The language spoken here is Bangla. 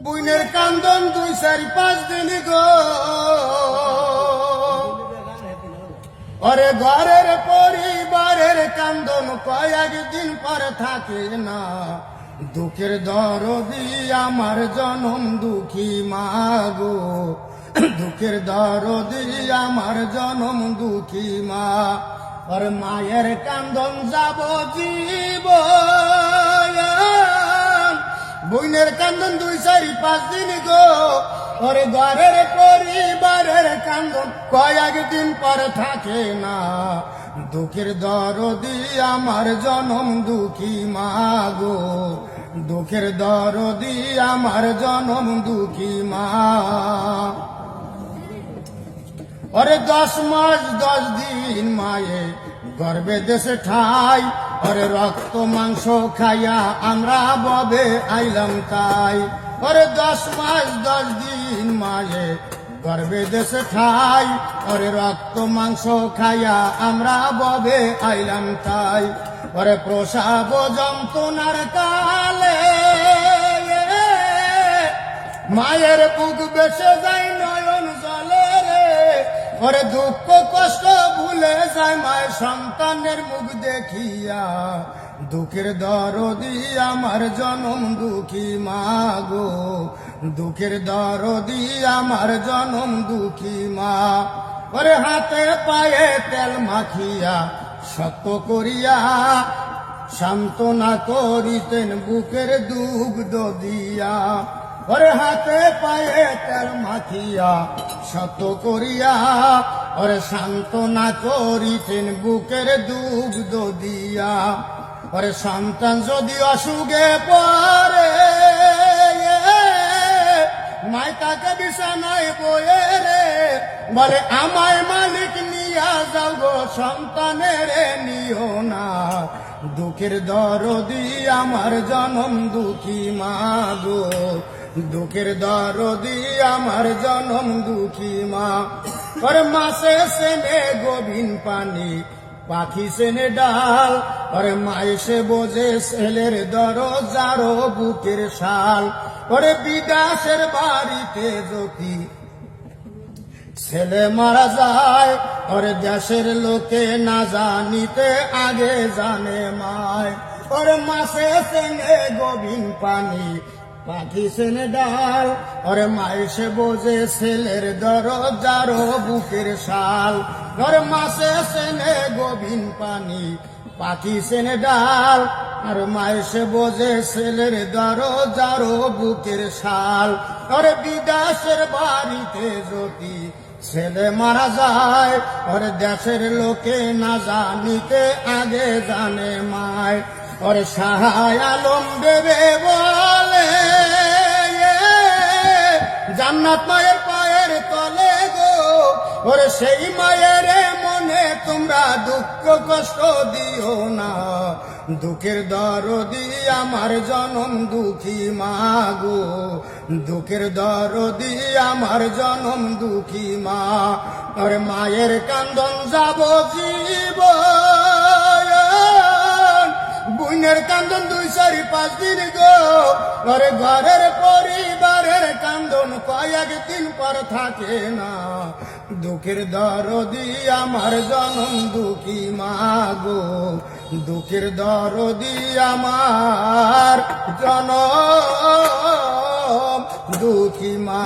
বুইনের কান্দন 2-4-5 দিন গো ওরে ঘরের পরিবারের কান্দন কয়েকদিন পর থাকে না। দুঃখের দরদি আমার জনম দুঃখী মা গো, দুঃখের দরদি আমার জনম দুঃখী মা। ওর মায়ের কান্দন যাব জীব, বইনের কান্দন 2-4-5 দিন গো ওরে ঘরের পরিবারের কান্দন কয়েকদিন পর থাকে না। দুঃখের দরদি আমার জনম দুঃখী মা গো, দুঃখের দরদি আমার জনম দুঃখী মা। ওরে 10 মাস 10 দিন মায়ে গর্বে দেশে ঠাই, ওরে রক্ত মাংস খাইয়া আমরা ববে আইলাম তাই। ওরে 10 মাস 10 দিন মায়ে গর্বে দেশে ঠাই, ওরে রক্ত মাংস খাইয়া আমরা ববে আইলাম তাই। ওরে প্রসাব যন্ত্রণার কালে মায়ের বুক বেসে যায় নয়ন জলে রে। ওরে দুঃখ কষ্ট ভুলে যায় মায়ের সন্তানের মুখ দেখিয়া। দুঃখের দরদি আমার জনম দুঃখী মা গো, দুঃখের দরদি আমার জনম দুঃখী মা। ওরে হাতে পায়ে তেল মাখিয়া শক্ত করিয়া সান্ত্বনা করিতেন বুকের দুগ্ধ দিয়া। ওরে হাতে পায়ে তেল মাখিয়া শত করিয়া ওরে সান্ত্বনা করিতেন বুকের দুগ্ধ দিয়া। ওরে সন্তান যদি অসুখে পড়ে মাই তাকে বিছানায় বয়ে রে বলে আমায় মালিক নিয়া যাও গো সন্তানের নিও না। দুঃখের দরদি আমার জনম দুঃখী মা গো, দুঃখের দরদি আমার জনম দুঃখী মা। ওরে মাসে সেনে গোবিন পানি পাখি সেনে ডাল, ওরে মায়ে সে বোঝে ছেলের দরজারো বুকের শাল। ওরে বিদেশের বাড়িতে যদি ছেলে মারা যায়, ওরে দেশের লোকে না জানিতে আগে জানে মায়। ওরে মাসে সেনে গোবিন পানি পাখি সেনে ডাল, ওরে মায়ে সে বোঝে ছেলের দরজারো বুকের শাল। ওরে মাসে সেনে গোবিন পানি পাখি সেনে ডাল, আর মায়ে সে বোঝে ছেলের দরজারো বুকের শাল। ওরে বিদেশের বাড়িতে যদি ছেলে মারা যায়, ওরে দেশের লোকে না জানিতে আগে জানে মায়। ওরে সাহায় আলম দেবে বলে জান্নাত মায়ের পায়ের তলে গো। ওরে সেই মায়ের মনে তোমরা দুঃখ কষ্ট দিও না। দুঃখের দরদি আমার জনম দুঃখী মা গো, দুঃখের দরদি আমার জনম দুঃখী মা। ওরে মায়ের কান্দন যাব জীব, বুইনের কান্দন 2-4-5 দিন গো ওরে ঘরের পরিবারের কান্দন কয়েকদিন পর থাকে না। দুঃখের দরদি আমার জনম দুঃখী মা গো, দুঃখের দরদি আমার জনম দুঃখী মা।